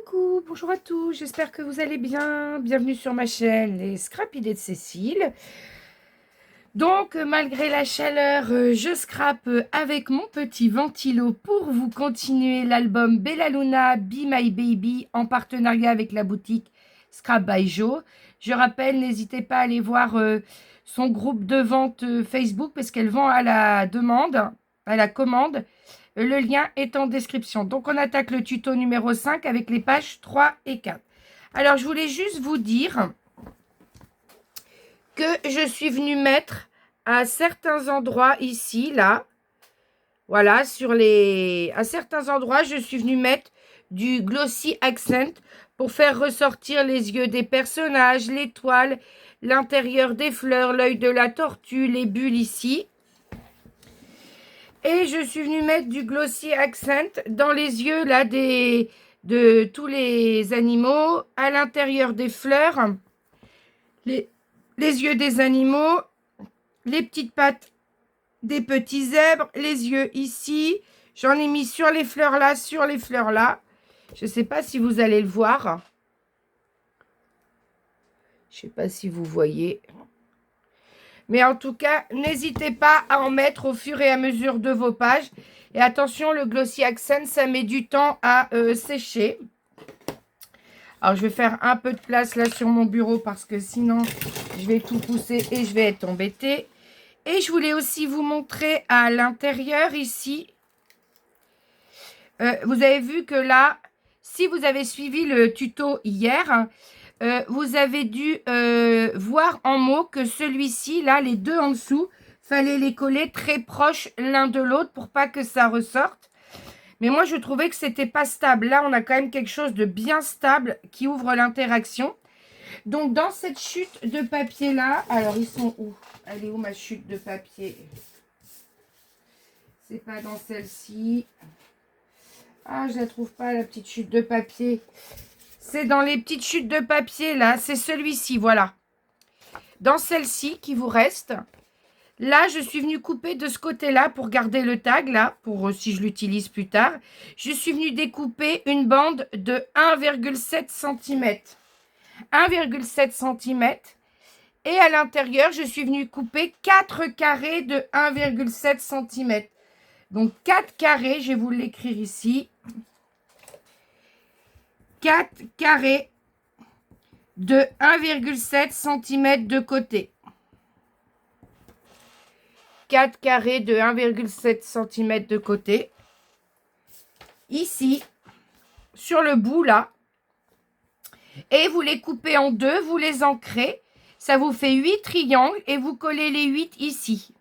Coucou, bonjour à tous, j'espère que vous allez bien. Bienvenue sur ma chaîne, les Scrap Idées de Cécile. Donc, malgré la chaleur, je scrape avec mon petit ventilo pour vous continuer l'album Bella Luna, Be My Baby, en partenariat avec la boutique Scrap by Jo. Je rappelle, n'hésitez pas à aller voir son groupe de vente Facebook parce qu'elle vend à la demande, à la commande. Le lien est en description. Donc, on attaque le tuto numéro 5 avec les pages 3 et 4. Alors, je voulais juste vous dire que je suis venue mettre à certains endroits ici, là, voilà, à certains endroits, je suis venue mettre du glossy accent pour faire ressortir les yeux des personnages, l'étoile, l'intérieur des fleurs, l'œil de la tortue, les bulles ici. Et je suis venue mettre du glossy accent dans les yeux là de tous les animaux, à l'intérieur des fleurs, les yeux des animaux, les petites pattes des petits zèbres, les yeux ici. J'en ai mis sur les fleurs là, sur les fleurs là. Je ne sais pas si vous allez le voir. Je ne sais pas si vous voyez. Mais en tout cas, n'hésitez pas à en mettre au fur et à mesure de vos pages. Et attention, le glossy accent, ça met du temps à sécher. Alors, je vais faire un peu de place là sur mon bureau parce que sinon, je vais tout pousser et je vais être embêtée. Et je voulais aussi vous montrer à l'intérieur ici. Vous avez vu que là, si vous avez suivi le tuto hier, vous avez dû voir en mots que celui-ci, là, les deux en dessous, fallait les coller très proches l'un de l'autre pour pas que ça ressorte. Mais moi, je trouvais que c'était pas stable. Là, on a quand même quelque chose de bien stable qui ouvre l'interaction. Donc, dans cette chute de papier-là, alors, ils sont où? Elle est où ma chute de papier? C'est pas dans celle-ci. Ah, je la trouve pas, la petite chute de papier. C'est dans les petites chutes de papier, là. C'est celui-ci, voilà. Dans celle-ci qui vous reste. Là, je suis venue couper de ce côté-là pour garder le tag, là, pour si je l'utilise plus tard. Je suis venue découper une bande de 1,7 cm. 1,7 cm. Et à l'intérieur, je suis venue couper 4 carrés de 1,7 cm. Donc, 4 carrés, je vais vous l'écrire ici. 4 carrés de 1,7 cm de côté. 4 carrés de 1,7 cm de côté. Ici, sur le bout là. Et vous les coupez en deux, vous les ancrez. Ça vous fait 8 triangles et vous collez les 8 ici.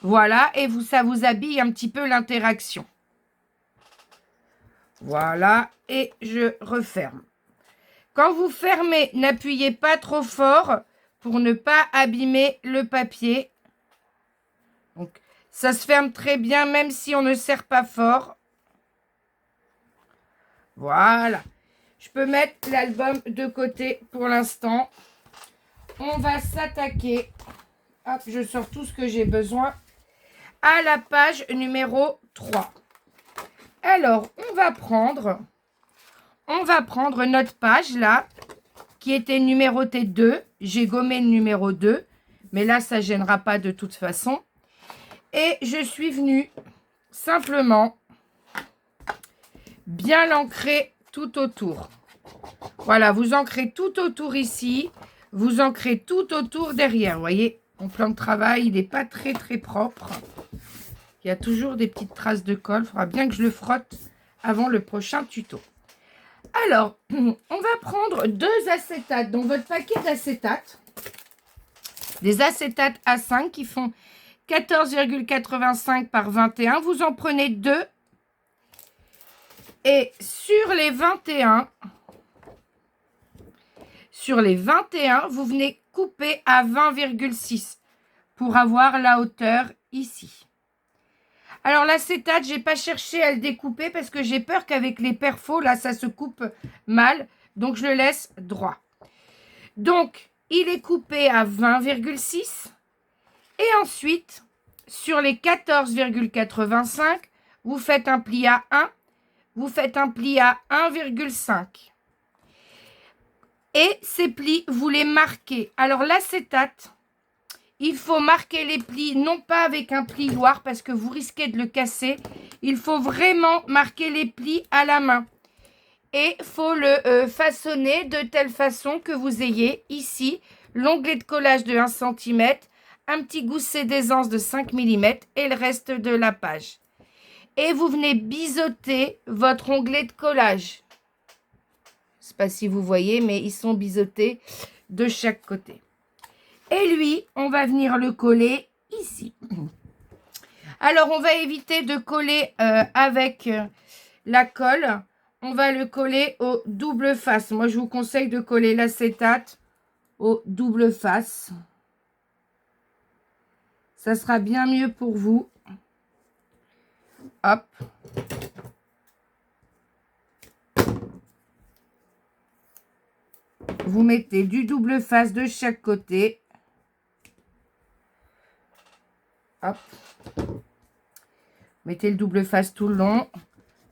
Voilà, et ça vous habille un petit peu l'interaction. Voilà, et je referme. Quand vous fermez, n'appuyez pas trop fort pour ne pas abîmer le papier. Donc, ça se ferme très bien, même si on ne serre pas fort. Voilà. Je peux mettre l'album de côté pour l'instant. On va s'attaquer. Hop, je sors tout ce que j'ai besoin. À la page numéro 3. Alors, on va prendre notre page là, qui était numérotée 2. J'ai gommé le numéro 2, mais là, ça ne gênera pas de toute façon. Et je suis venue simplement bien l'ancrer tout autour. Voilà, vous ancrez tout autour ici. Vous ancrez tout autour derrière. Vous voyez, mon plan de travail, il n'est pas très propre. Il y a toujours des petites traces de colle. Il faudra bien que je le frotte avant le prochain tuto. Alors, on va prendre 2 acétates. Donc, votre paquet d'acétates. Des acétates A5 qui font 14,85 par 21. Vous en prenez 2. Et sur les 21, vous venez couper à 20,6 pour avoir la hauteur ici. Alors, l'acétate, je n'ai pas cherché à le découper parce que j'ai peur qu'avec les perfos, là, ça se coupe mal. Donc, je le laisse droit. Donc, il est coupé à 20,6. Et ensuite, sur les 14,85, vous faites un pli à 1. vous faites un pli à 1,5. Et ces plis, vous les marquez. Alors l'acétate, il faut marquer les plis, non pas avec un plioir parce que vous risquez de le casser. Il faut vraiment marquer les plis à la main. Et il faut le façonner de telle façon que vous ayez ici l'onglet de collage de 1 cm, un petit gousset d'aisance de 5 mm et le reste de la page. Et vous venez biseauter votre onglet de collage. Je ne sais pas si vous voyez, mais ils sont biseautés de chaque côté. Et lui, on va venir le coller ici. Alors, on va éviter de coller avec la colle. On va le coller au double face. Moi, je vous conseille de coller l'acétate au double face. Ça sera bien mieux pour vous. Hop. Vous mettez du double face de chaque côté. Hop. Mettez le double face tout le long.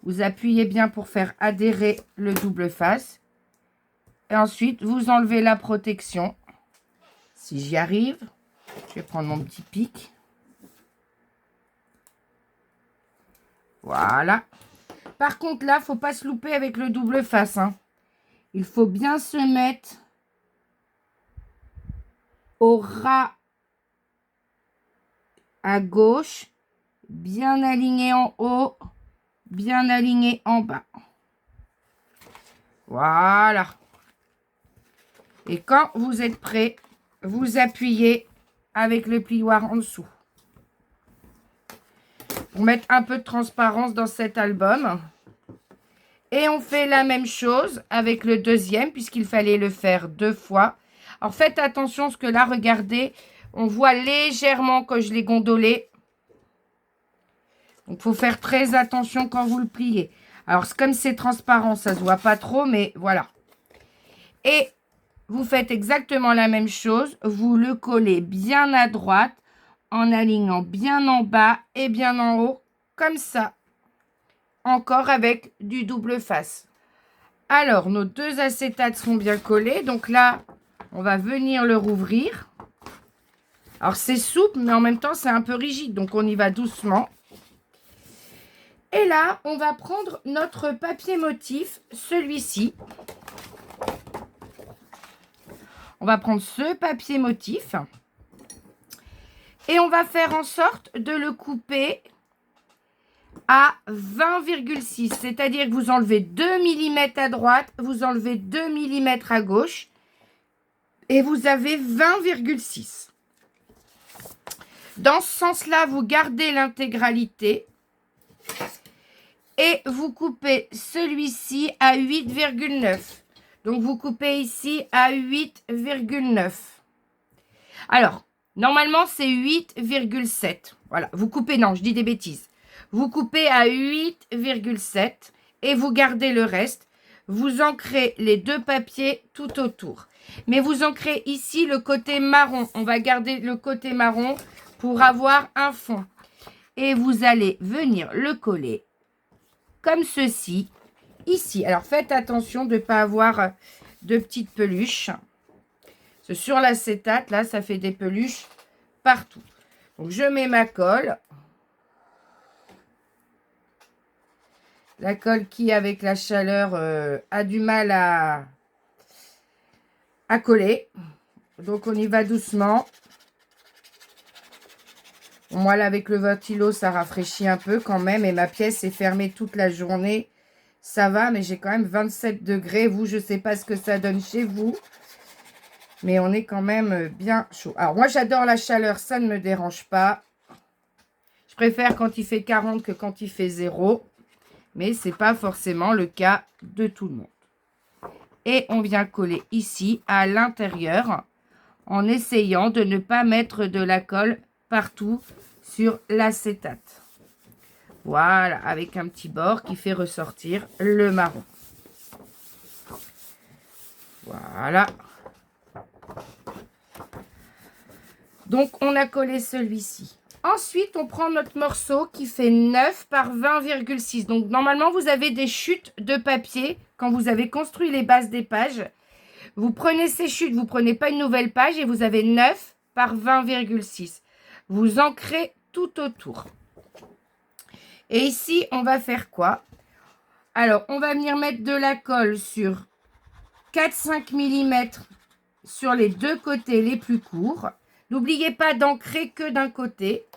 Vous appuyez bien pour faire adhérer le double face. Et ensuite, vous enlevez la protection. Si j'y arrive, je vais prendre mon petit pic. Voilà. Par contre, là, il ne faut pas se louper avec le double face, hein. Il faut bien se mettre au ras à gauche, bien aligné en haut, bien aligné en bas. Voilà. Et quand vous êtes prêt, vous appuyez avec le plioir en dessous. Pour mettre un peu de transparence dans cet album. Et on fait la même chose avec le deuxième, puisqu'il fallait le faire 2 fois. Alors faites attention, parce que là, regardez, on voit légèrement que je l'ai gondolé. Donc, il faut faire très attention quand vous le pliez. Alors, comme c'est transparent, ça ne se voit pas trop, mais voilà. Et vous faites exactement la même chose. Vous le collez bien à droite, en alignant bien en bas et bien en haut, comme ça. Encore avec du double face. Alors, nos 2 acétates sont bien collés. Donc là, on va venir le rouvrir. Alors, c'est souple, mais en même temps, c'est un peu rigide. Donc, on y va doucement. Et là, on va prendre notre papier motif, celui-ci. On va prendre ce papier motif. Et on va faire en sorte de le couper à 20,6. C'est-à-dire que vous enlevez 2 mm à droite, vous enlevez 2 mm à gauche. Et vous avez 20,6. Dans ce sens-là, vous gardez l'intégralité. Et vous coupez celui-ci à 8,9. Donc, vous coupez ici à 8,9. Alors, normalement, c'est 8,7. Voilà, vous coupez, non, je dis des bêtises. Vous coupez à 8,7 et vous gardez le reste. Vous ancrez les 2 papiers tout autour. Mais vous ancrez ici le côté marron. On va garder le côté marron pour avoir un fond. Et vous allez venir le coller comme ceci, ici. Alors, faites attention de ne pas avoir de petites peluches. Parce que sur l'acétate, là, ça fait des peluches partout. Donc, je mets ma colle. La colle qui, avec la chaleur, a du mal à coller. Donc, on y va doucement. Moi, là, avec le ventilo, ça rafraîchit un peu quand même. Et ma pièce est fermée toute la journée. Ça va, mais j'ai quand même 27 degrés. Vous, je ne sais pas ce que ça donne chez vous. Mais on est quand même bien chaud. Alors, moi, j'adore la chaleur. Ça ne me dérange pas. Je préfère quand il fait 40 que quand il fait 0. Mais ce n'est pas forcément le cas de tout le monde. Et on vient coller ici, à l'intérieur, en essayant de ne pas mettre de la colle partout sur l'acétate. Voilà, avec un petit bord qui fait ressortir le marron. Voilà. Donc, on a collé celui-ci. Ensuite, on prend notre morceau qui fait 9 par 20,6. Donc, normalement, vous avez des chutes de papier quand vous avez construit les bases des pages. Vous prenez ces chutes, vous ne prenez pas une nouvelle page et vous avez 9 par 20,6. Vous ancrez tout autour. Et ici, on va faire quoi? Alors, on va venir mettre de la colle sur 4-5 mm sur les deux côtés les plus courts. N'oubliez pas d'ancrer que d'un côté.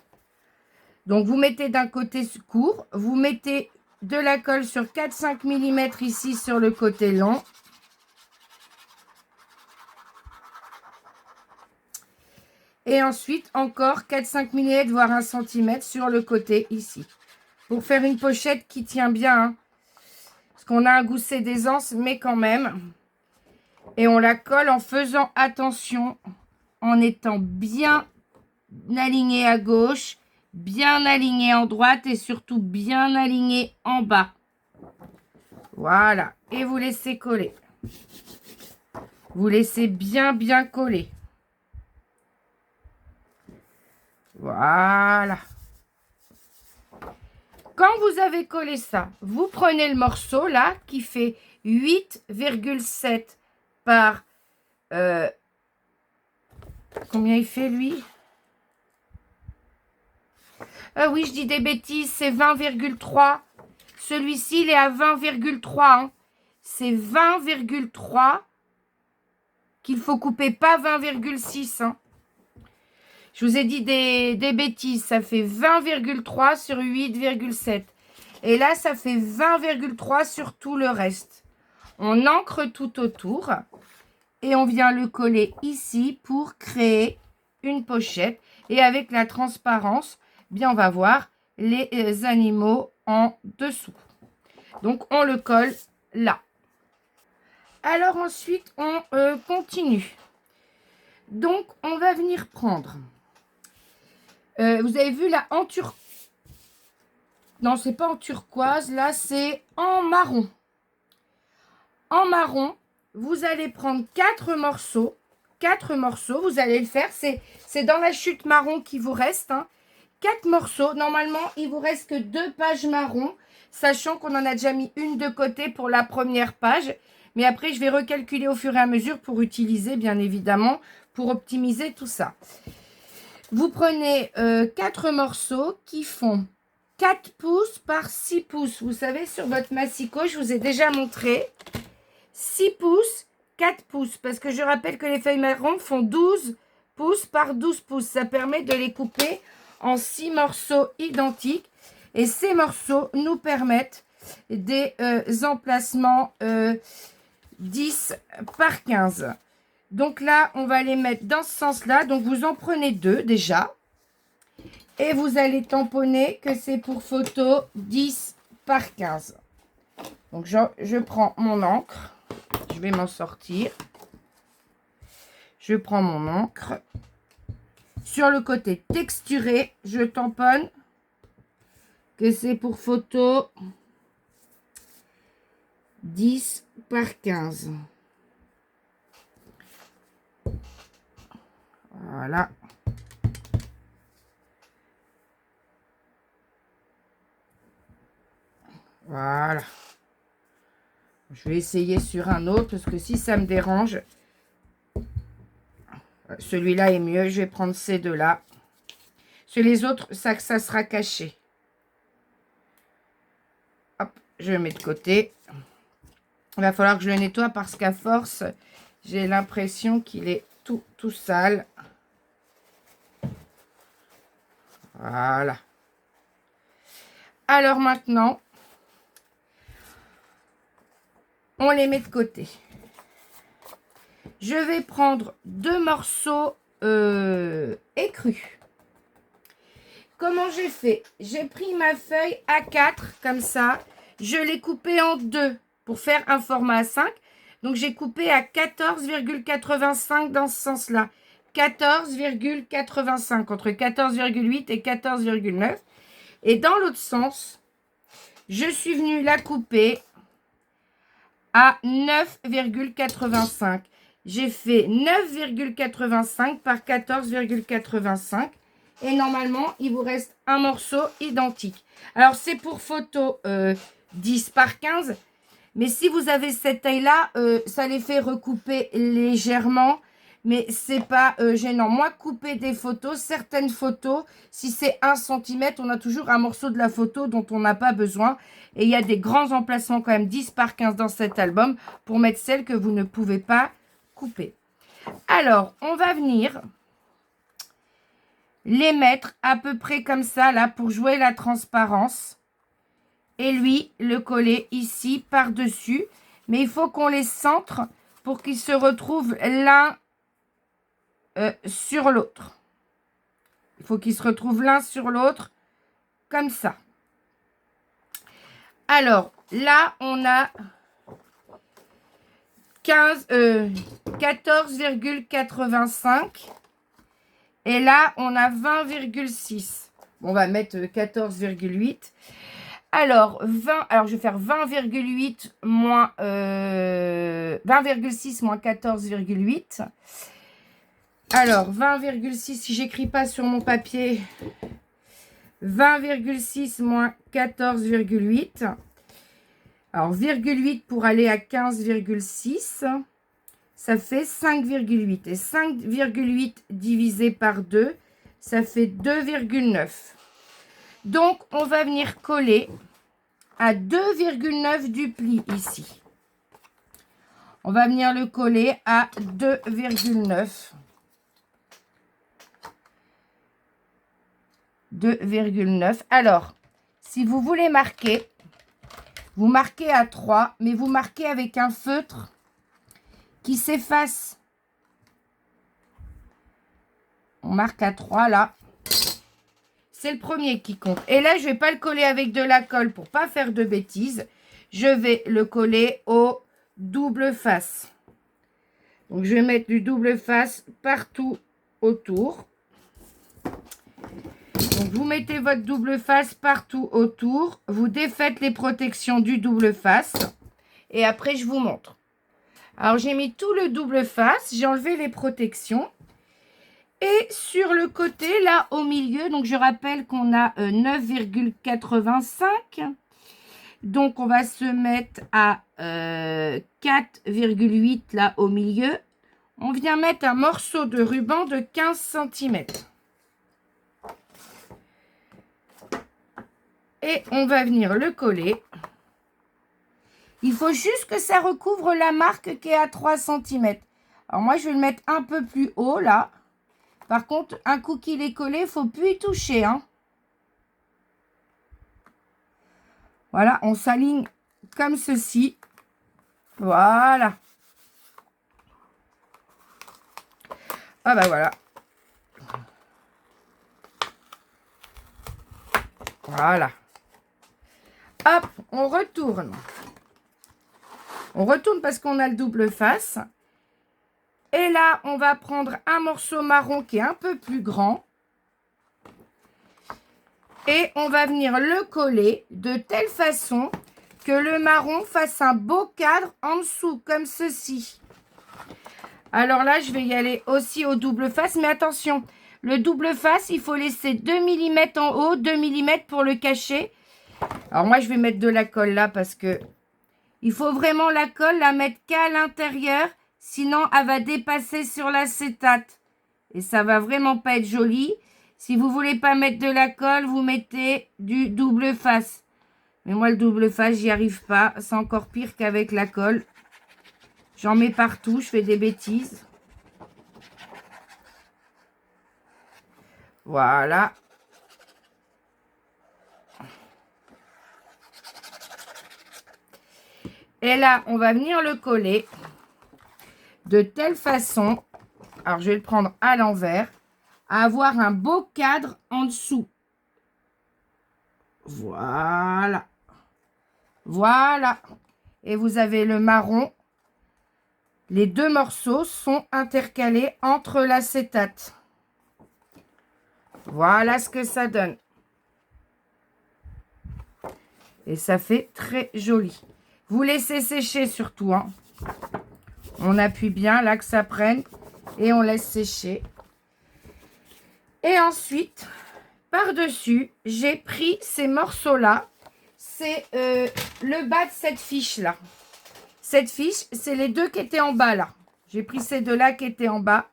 Donc, vous mettez d'un côté court, vous mettez de la colle sur 4-5 mm ici sur le côté long. Et ensuite, encore 4-5 mm, voire 1 cm sur le côté ici. Pour faire une pochette qui tient bien. Hein, parce qu'on a un gousset d'aisance, mais quand même. Et on la colle en faisant attention, en étant bien aligné à gauche, bien aligné en droite et surtout bien aligné en bas. Voilà. Et vous laissez coller. Vous laissez bien coller. Voilà. Quand vous avez collé ça, vous prenez le morceau là qui fait 8,7 par... combien il fait lui? Ah oui, je dis des bêtises, c'est 20,3. Celui-ci, il est à 20,3. Hein. C'est 20,3 qu'il faut couper, pas 20,6. Hein. Je vous ai dit des bêtises. Ça fait 20,3 sur 8,7. Et là, ça fait 20,3 sur tout le reste. On ancre tout autour. Et on vient le coller ici pour créer une pochette. Et avec la transparence, bien on va voir les animaux en dessous. Donc, on le colle là. Alors ensuite, on continue. Donc, on va venir prendre... vous avez vu là en turquoise. Non, c'est pas en turquoise. Là, c'est en marron. En marron, vous allez prendre 4 morceaux. 4 morceaux, vous allez le faire. C'est dans la chute marron qui vous reste. Hein. 4 morceaux. Normalement, il vous reste que 2 pages marron. Sachant qu'on en a déjà mis une de côté pour la première page. Mais après, je vais recalculer au fur et à mesure pour utiliser, bien évidemment, pour optimiser tout ça. Vous prenez 4 morceaux qui font 4 pouces par 6 pouces. Vous savez, sur votre massicot, je vous ai déjà montré 6 pouces, 4 pouces. Parce que je rappelle que les feuilles marron font 12 pouces par 12 pouces. Ça permet de les couper en 6 morceaux identiques. Et ces morceaux nous permettent des emplacements 10 par 15. Donc là, on va les mettre dans ce sens-là. Donc, vous en prenez 2 déjà. Et vous allez tamponner que c'est pour photo 10 par 15. Donc, je prends mon encre. Je vais m'en sortir. Je prends mon encre. Sur le côté texturé, je tamponne que c'est pour photo 10 par 15. Voilà. Voilà. Je vais essayer sur un autre parce que si ça me dérange, celui-là est mieux. Je vais prendre ces deux-là. Sur les autres, ça sera caché. Hop, je le mets de côté. Il va falloir que je le nettoie parce qu'à force, j'ai l'impression qu'il est tout sale. Voilà. Alors maintenant, on les met de côté. Je vais prendre 2 morceaux écrus. Comment j'ai fait? J'ai pris ma feuille A4 comme ça. Je l'ai coupée en 2 pour faire un format A5. Donc, j'ai coupé à 14,85 dans ce sens-là. 14,85 entre 14,8 et 14,9. Et dans l'autre sens, je suis venue la couper à 9,85. J'ai fait 9,85 par 14,85 Et normalement, il vous reste un morceau identique. Alors, c'est pour photo 10 par 15. Mais si vous avez cette taille-là, ça les fait recouper légèrement. Mais c'est pas gênant. Moi, couper des photos, certaines photos, si c'est 1 cm, on a toujours un morceau de la photo dont on n'a pas besoin. Et il y a des grands emplacements quand même 10 par 15 dans cet album pour mettre celles que vous ne pouvez pas couper. Alors, on va venir les mettre à peu près comme ça, là, pour jouer la transparence. Et lui, le coller ici, par-dessus. Mais il faut qu'on les centre pour qu'ils se retrouvent l'un sur l'autre. Il faut qu'ils se retrouvent l'un sur l'autre, comme ça. Alors, là, on a 14,85. Et là, on a 20,6. On va mettre 14,8. Alors, je vais faire 20,8 moins 20,6 moins 14,8. Alors, 20,6, si j'écris pas sur mon papier, 20,6 moins 14,8. Alors, virgule 8 pour aller à 15,6. Ça fait 5,8. Et 5,8 divisé par 2, ça fait 2,9. Donc, on va venir coller à 2,9 du pli ici. On va venir le coller à 2,9. 2,9. Alors, si vous voulez marquer, vous marquez à 3, mais vous marquez avec un feutre qui s'efface. On marque à 3 là. C'est le premier qui compte. Et là, je ne vais pas le coller avec de la colle pour ne pas faire de bêtises. Je vais le coller au double face. Donc, je vais mettre du double face partout autour. Donc, vous mettez votre double face partout autour. Vous défaites les protections du double face. Et après, je vous montre. Alors, j'ai mis tout le double face. J'ai enlevé les protections. Et sur le côté, là, au milieu, donc je rappelle qu'on a 9,85. Donc, on va se mettre à 4,8 là au milieu. On vient mettre un morceau de ruban de 15 cm. Et on va venir le coller. Il faut juste que ça recouvre la marque qui est à 3 cm. Alors, moi, je vais le mettre un peu plus haut, là. Par contre, un coup qu'il est collé, il ne faut plus y toucher. Hein. Voilà, on s'aligne comme ceci. Voilà. Ah bah voilà. Voilà. Hop, on retourne. On retourne parce qu'on a le double face. Et là, on va prendre un morceau marron qui est un peu plus grand. Et on va venir le coller de telle façon que le marron fasse un beau cadre en dessous, comme ceci. Alors là, je vais y aller aussi au double face. Mais attention, le double face, il faut laisser 2 mm en haut, 2 mm pour le cacher. Alors moi, je vais mettre de la colle là parce que il faut vraiment la colle, la mettre qu'à l'intérieur. Sinon, elle va dépasser sur l'acétate. Et ça va vraiment pas être joli. Si vous voulez pas mettre de la colle, vous mettez du double face. Mais moi, le double face, j'y arrive pas. C'est encore pire qu'avec la colle. J'en mets partout, je fais des bêtises. Voilà. Et là, on va venir le coller de telle façon, alors je vais le prendre à l'envers, à avoir un beau cadre en dessous. Voilà. Voilà. Et vous avez le marron. Les deux morceaux sont intercalés entre l'acétate. Voilà ce que ça donne. Et ça fait très joli. Vous laissez sécher surtout. Hein. On appuie bien là que ça prenne et on laisse sécher. Et ensuite, par-dessus, j'ai pris ces morceaux-là. C'est le bas de cette fiche-là. Cette fiche, c'est les deux qui étaient en bas, là. J'ai pris ces deux-là qui étaient en bas.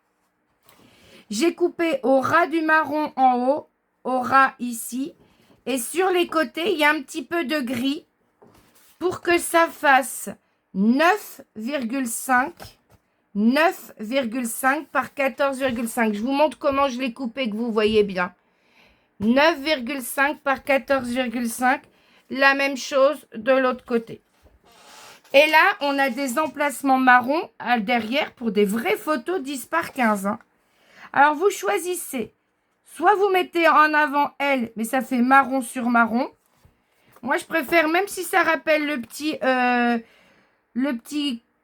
J'ai coupé au ras du marron en haut, au ras ici. Et sur les côtés, il y a un petit peu de gris pour que ça fasse 9,5 par 14,5. Je vous montre comment je l'ai coupé, que vous voyez bien. 9,5 par 14,5. La même chose de l'autre côté. Et là, on a des emplacements marron derrière pour des vraies photos 10 par 15. Hein. Alors, vous choisissez. Soit vous mettez en avant elle, mais ça fait marron sur marron. Moi, je préfère, même si ça rappelle le petit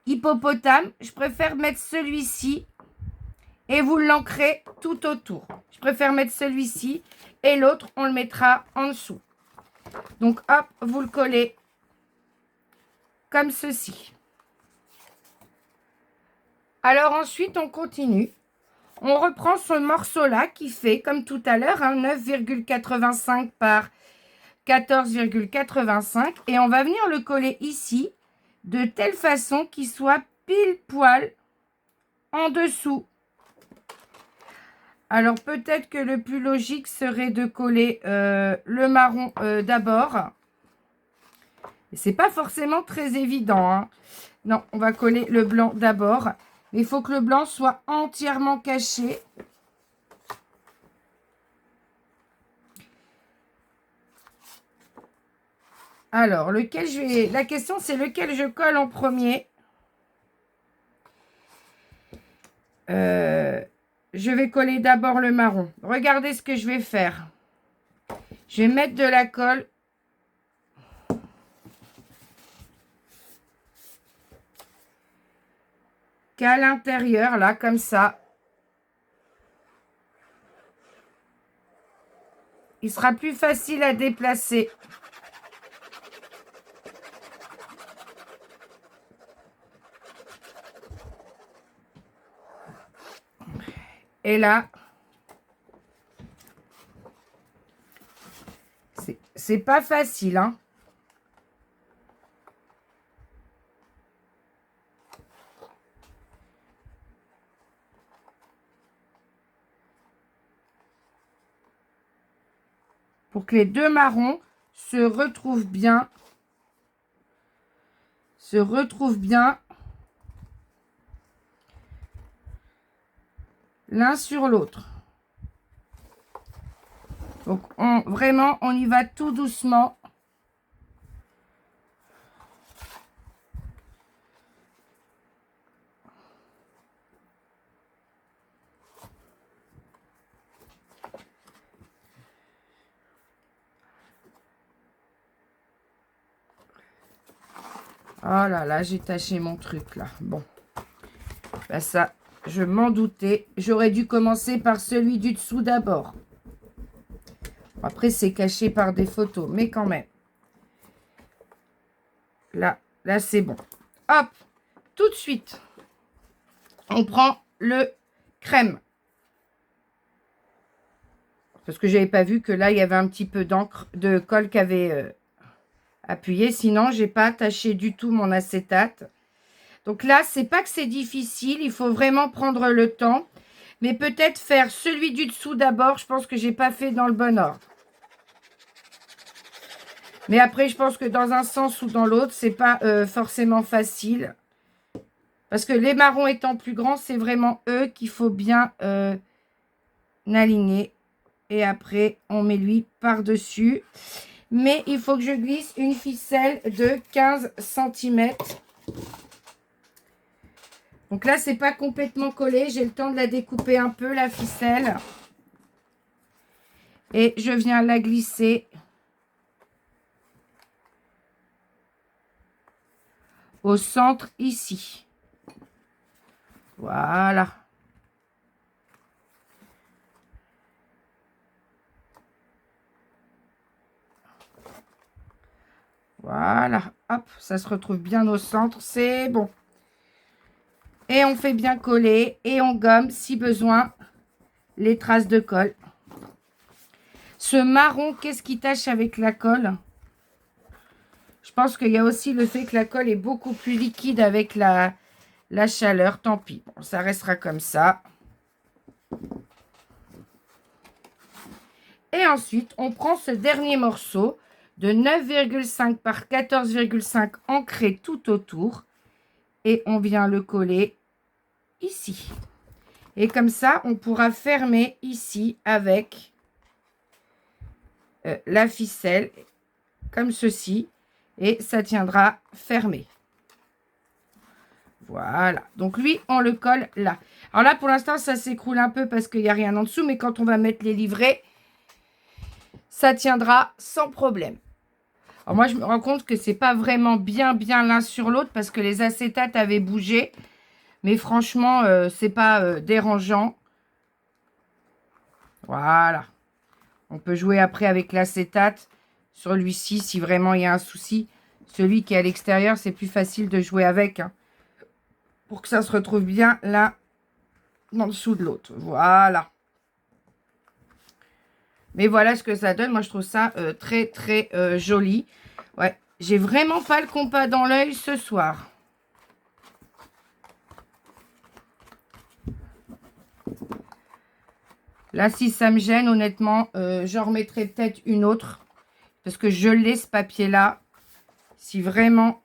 hippopotame, je préfère mettre celui-ci et vous l'ancrez tout autour. Je préfère mettre celui-ci et l'autre, on le mettra en dessous. Donc, hop, vous le collez comme ceci. Alors, ensuite, on continue. On reprend ce morceau-là qui fait, comme tout à l'heure, 9,85 par 14,85. Et on va venir le coller ici, de telle façon qu'il soit pile poil en dessous. Alors, peut-être que le plus logique serait de coller le marron d'abord. C'est pas forcément très évident. Hein. Non, on va coller le blanc d'abord. Mais il faut que le blanc soit entièrement caché. Alors, la question, c'est lequel je colle en premier. Je vais coller d'abord le marron. Regardez ce que je vais faire. Je vais mettre de la colle. Qu'à l'intérieur, là, comme ça. Il sera plus facile à déplacer. Et là, c'est pas facile, hein. Pour que les deux marrons se retrouvent bien. L'un sur l'autre. Donc, vraiment, on y va tout doucement. Oh là là, j'ai taché mon truc là. Bon. Ben ça, je m'en doutais. J'aurais dû commencer par celui du dessous d'abord. Après, c'est caché par des photos, mais quand même. Là c'est bon. Hop, tout de suite, on prend le crème. Parce que je n'avais pas vu que là, il y avait un petit peu d'encre, de colle qui avait appuyé. Sinon, je n'ai pas attaché du tout mon acétate. Donc là, c'est pas que c'est difficile. Il faut vraiment prendre le temps. Mais peut-être faire celui du dessous d'abord. Je pense que je n'ai pas fait dans le bon ordre. Mais après, je pense que dans un sens ou dans l'autre, c'est pas forcément facile. Parce que les marrons étant plus grands, c'est vraiment eux qu'il faut bien aligner. Et après, on met lui par-dessus. Mais il faut que je glisse une ficelle de 15 cm. Donc là, c'est pas complètement collé. J'ai le temps de la découper un peu, la ficelle. Et je viens la glisser au centre ici. Voilà. Voilà. Hop, ça se retrouve bien au centre. C'est bon. Et on fait bien coller et on gomme, si besoin, les traces de colle. Ce marron, qu'est-ce qui tâche avec la colle? Je pense qu'il y a aussi le fait que la colle est beaucoup plus liquide avec la chaleur. Tant pis, bon, ça restera comme ça. Et ensuite, on prend ce dernier morceau de 9,5 par 14,5 ancré tout autour. Et on vient le coller ici. Et comme ça, on pourra fermer ici avec la ficelle, comme ceci. Et ça tiendra fermé. Voilà. Donc lui, on le colle là. Alors là, pour l'instant, ça s'écroule un peu parce qu'il n'y a rien en dessous. Mais quand on va mettre les livrets, ça tiendra sans problème. Alors moi, je me rends compte que c'est pas vraiment bien l'un sur l'autre parce que les acétates avaient bougé. Mais franchement, c'est pas dérangeant. Voilà. On peut jouer après avec l'acétate sur celui-ci si vraiment il y a un souci. Celui qui est à l'extérieur, c'est plus facile de jouer avec. Hein, pour que ça se retrouve bien là, dans le dessous de l'autre. Voilà. Mais voilà ce que ça donne. Moi, je trouve ça très joli. Ouais, j'ai vraiment pas le compas dans l'œil ce soir. Là, si ça me gêne, honnêtement, j'en remettrai peut-être une autre. Parce que je l'ai, ce papier-là. Si vraiment...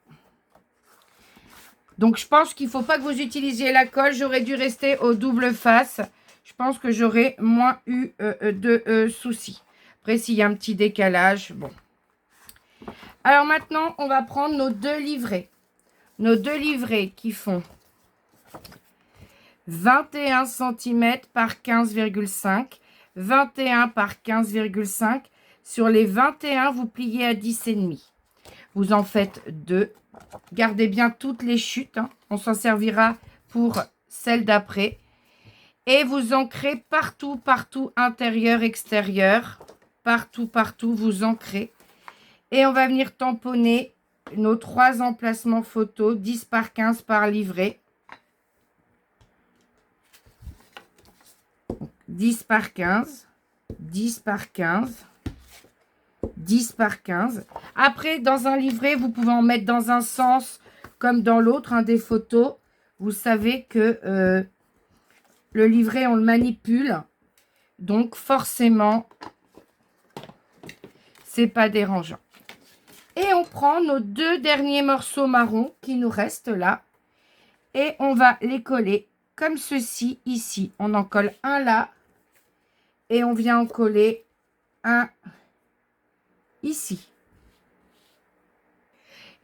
Donc, je pense qu'il ne faut pas que vous utilisiez la colle. J'aurais dû rester au double face. Je pense que j'aurais moins eu de soucis. Après, s'il y a un petit décalage, bon. Alors, maintenant, on va prendre nos deux livrets. Nos deux livrets qui font 21 cm par 15,5. 21 par 15,5. Sur les 21, vous pliez à 10,5. Vous en faites 2. Gardez bien toutes les chutes. Hein. On s'en servira pour celle d'après. Et vous ancrez partout, intérieur, extérieur. Partout, vous ancrez. Et on va venir tamponner nos 3 emplacements photos, 10 par 15 par livret. 10 par 15, 10 par 15, 10 par 15. Après, dans un livret, vous pouvez en mettre dans un sens comme dans l'autre, hein, des photos. Vous savez que le livret, on le manipule. Donc, forcément, c'est pas dérangeant. Et on prend nos 2 derniers morceaux marron qui nous restent là. Et on va les coller comme ceci, ici. On en colle un là. Et on vient en coller un ici.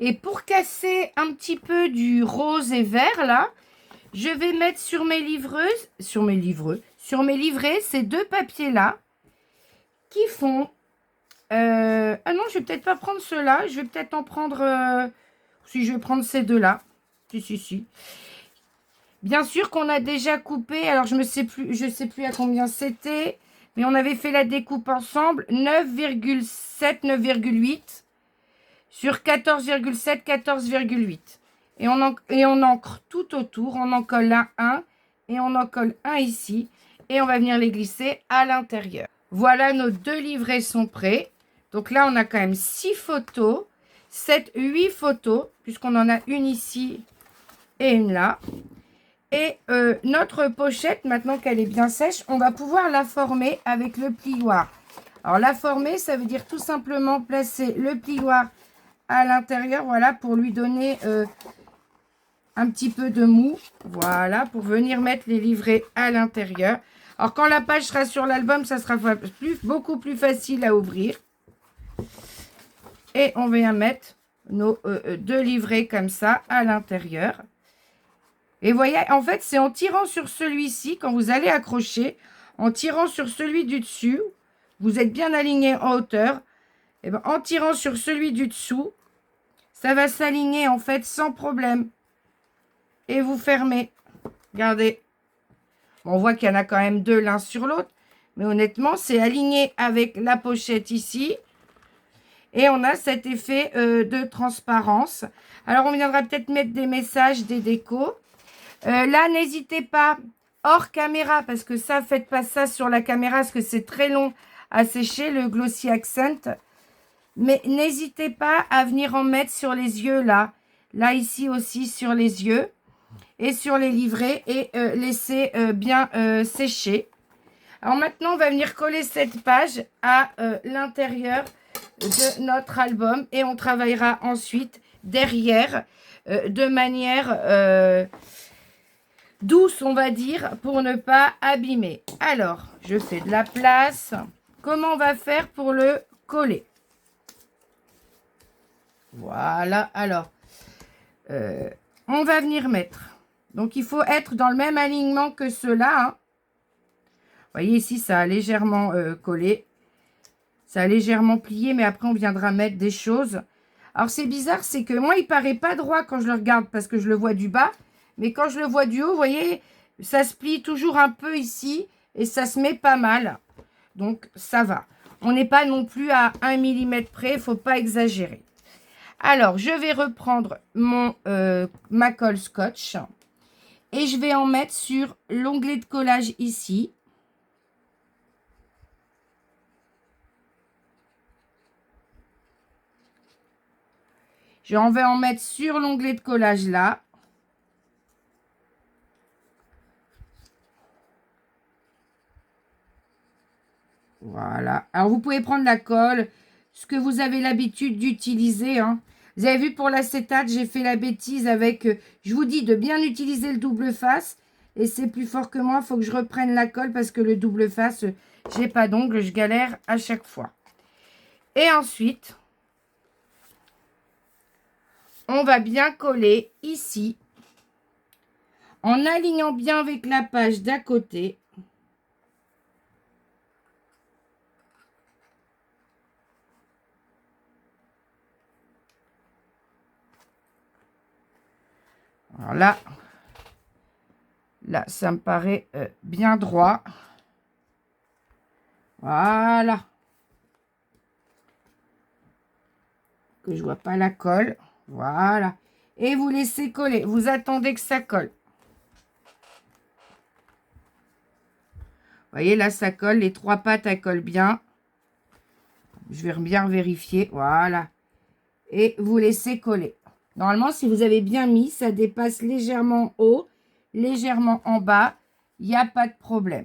Et pour casser un petit peu du rose et vert là, je vais mettre sur mes livreuses, sur mes livrets, ces 2 papiers là qui font... ah non, je vais peut-être pas prendre ceux-là. Je vais peut-être en prendre... si je vais prendre ces 2 là. Si. Bien sûr qu'on a déjà coupé. Alors, je sais plus à combien c'était. Mais on avait fait la découpe ensemble. 9,7, 9,8 sur 14,7, 14,8. Et on ancre tout autour. On en colle là un. Et on en colle un ici. Et on va venir les glisser à l'intérieur. Voilà, nos 2 livrets sont prêts. Donc là, on a quand même 6 photos. 7, 8 photos. Puisqu'on en a une ici et une là. Et notre pochette, maintenant qu'elle est bien sèche, on va pouvoir la former avec le plioir. Alors, la former, ça veut dire tout simplement placer le plioir à l'intérieur, voilà, pour lui donner un petit peu de mou. Voilà, pour venir mettre les livrets à l'intérieur. Alors, quand la page sera sur l'album, ça sera beaucoup plus facile à ouvrir. Et on vient mettre nos 2 livrets comme ça à l'intérieur. Et vous voyez, en fait, c'est en tirant sur celui-ci, quand vous allez accrocher, en tirant sur celui du dessus, vous êtes bien aligné en hauteur. Et bien, en tirant sur celui du dessous, ça va s'aligner en fait sans problème. Et vous fermez. Regardez. Bon, on voit qu'il y en a quand même 2 l'un sur l'autre. Mais honnêtement, c'est aligné avec la pochette ici. Et on a cet effet de transparence. Alors, on viendra peut-être mettre des messages, des décos. Là, n'hésitez pas, hors caméra, parce que ça, faites pas ça sur la caméra, parce que c'est très long à sécher, le Glossy Accent. Mais n'hésitez pas à venir en mettre sur les yeux, là. Là, ici aussi, sur les yeux. Et sur les livrets. Et laisser bien sécher. Alors maintenant, on va venir coller cette page à l'intérieur de notre album. Et on travaillera ensuite derrière de manière douce, on va dire, pour ne pas abîmer. Alors, je fais de la place. Comment on va faire pour le coller? Voilà. Alors, on va venir mettre. Donc, il faut être dans le même alignement que ceux-là. Hein. Vous voyez, ici, ça a légèrement collé. Ça a légèrement plié, mais après, on viendra mettre des choses. Alors, c'est bizarre, c'est que moi, il paraît pas droit quand je le regarde parce que je le vois du bas. Mais quand je le vois du haut, vous voyez, ça se plie toujours un peu ici et ça se met pas mal. Donc, ça va. On n'est pas non plus à 1 mm près, il ne faut pas exagérer. Alors, je vais reprendre ma colle scotch et je vais en mettre sur l'onglet de collage ici. Je vais en mettre sur l'onglet de collage là. Voilà. Alors, vous pouvez prendre la colle, ce que vous avez l'habitude d'utiliser. Hein. Vous avez vu pour l'acétate, j'ai fait la bêtise avec... je vous dis de bien utiliser le double face. Et c'est plus fort que moi. Il faut que je reprenne la colle parce que le double face, j'ai pas d'ongles. Je galère à chaque fois. Et ensuite, on va bien coller ici. En alignant bien avec la page d'à côté. Alors là, ça me paraît bien droit. Voilà. Que je vois pas la colle. Voilà. Et vous laissez coller. Vous attendez que ça colle. Vous voyez, là, ça colle. Les 3 pattes, elles collent bien. Je vais bien vérifier. Voilà. Et vous laissez coller. Normalement, si vous avez bien mis, ça dépasse légèrement haut, légèrement en bas. Il n'y a pas de problème.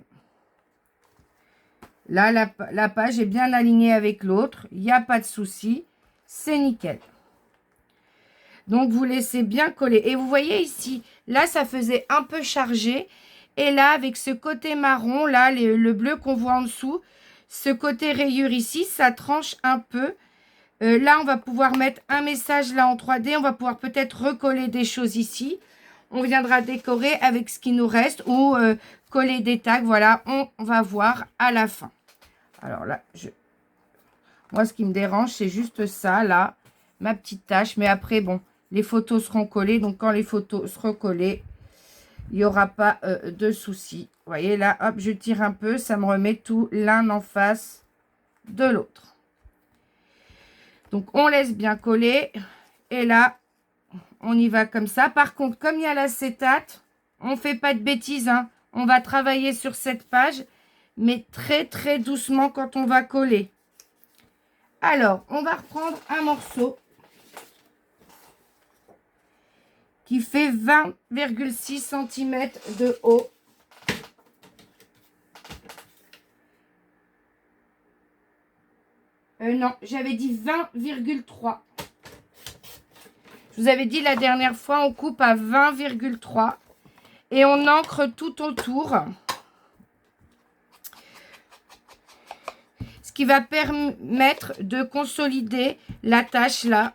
Là, la page est bien alignée avec l'autre. Il n'y a pas de souci. C'est nickel. Donc, vous laissez bien coller. Et vous voyez ici, là, ça faisait un peu chargé. Et là, avec ce côté marron, là, le bleu qu'on voit en dessous, ce côté rayure ici, ça tranche un peu. Là, on va pouvoir mettre un message là en 3D. On va pouvoir peut-être recoller des choses ici. On viendra décorer avec ce qui nous reste ou coller des tags. Voilà, on va voir à la fin. Alors là, moi, ce qui me dérange, c'est juste ça, là, ma petite tache. Mais après, bon, les photos seront collées. Donc, quand les photos seront collées, il n'y aura pas de souci. Vous voyez, là, hop, je tire un peu. Ça me remet tout l'un en face de l'autre. Donc, on laisse bien coller. Et là, on y va comme ça. Par contre, comme il y a l'acétate, on ne fait pas de bêtises. Hein. On va travailler sur cette page, mais très, très doucement quand on va coller. Alors, on va reprendre un morceau qui fait 20,6 cm de haut. Non, j'avais dit 20,3. Je vous avais dit la dernière fois, on coupe à 20,3 et on ancre tout autour. Ce qui va permettre de consolider la tâche là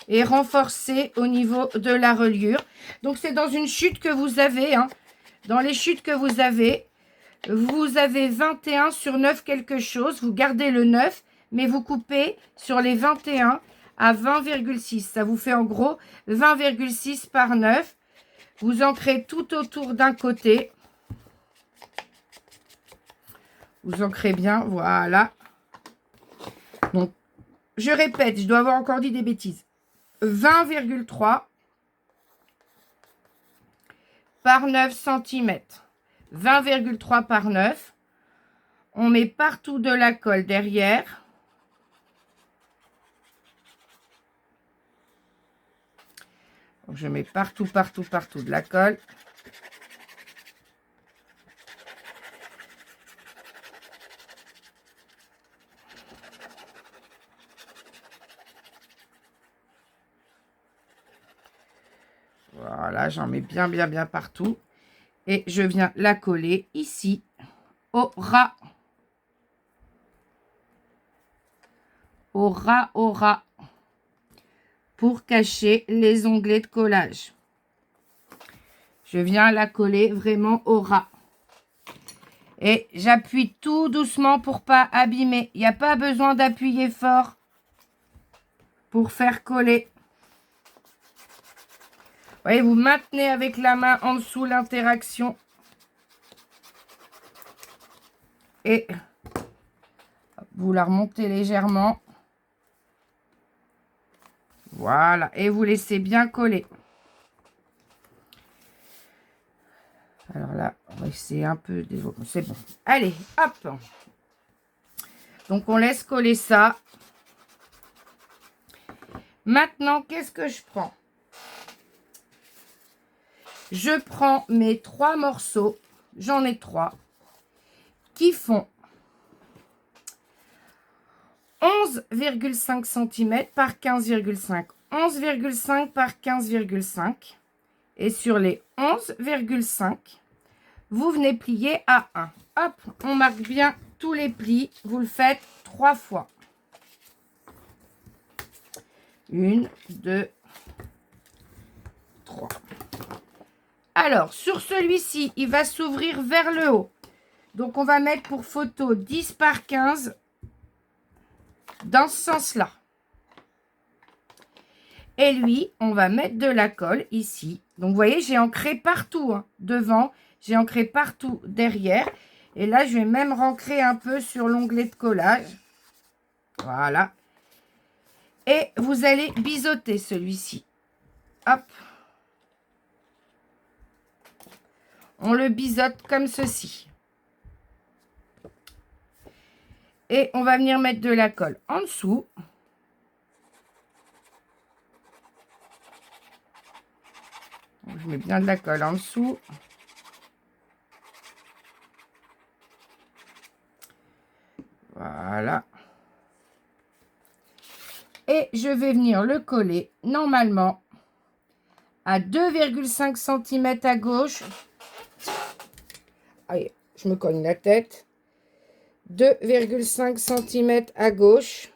et renforcer au niveau de la reliure. Donc, c'est dans une chute que vous avez. Hein. Dans les chutes que vous avez 21 sur 9 quelque chose. Vous gardez le 9, mais vous coupez sur les 21 à 20,6. Ça vous fait en gros 20,6 par 9. Vous ancrez tout autour d'un côté. Vous ancrez bien, voilà. Donc, je répète, je dois avoir encore dit des bêtises. 20,3 par 9 cm. 20,3 par 9. On met partout de la colle derrière. Donc, je mets partout de la colle. Voilà, j'en mets bien partout. Et je viens la coller ici, au ras. Au ras. Pour cacher les onglets de collage. Je viens la coller vraiment au ras. Et j'appuie tout doucement pour pas abîmer. Il n'y a pas besoin d'appuyer fort pour faire coller. Vous voyez, vous maintenez avec la main en dessous l'interaction. Et vous la remontez légèrement. Voilà. Et vous laissez bien coller. Alors là, on va essayer un peu. C'est bon. Allez, hop. Donc, on laisse coller ça. Maintenant, qu'est-ce que je prends? Je prends mes 3 morceaux. J'en ai 3. Qui font 11,5 cm par 15,5. 11,5 par 15,5. Et sur les 11,5, vous venez plier à 1. Hop, on marque bien tous les plis. Vous le faites 3 fois. 1, 2, 3. Alors, sur celui-ci, il va s'ouvrir vers le haut. Donc, on va mettre pour photo 10 par 15 dans ce sens-là. Et lui, on va mettre de la colle ici. Donc, vous voyez, j'ai ancré partout, hein, devant. J'ai ancré partout derrière. Et là, je vais même rancrer un peu sur l'onglet de collage. Voilà. Et vous allez biseauter celui-ci. Hop. On le biseaute comme ceci. Et on va venir mettre de la colle en dessous. Je mets bien de la colle en dessous. Voilà. Et je vais venir le coller normalement à 2,5 cm à gauche. Allez, je me cogne la tête. 2,5 cm à gauche.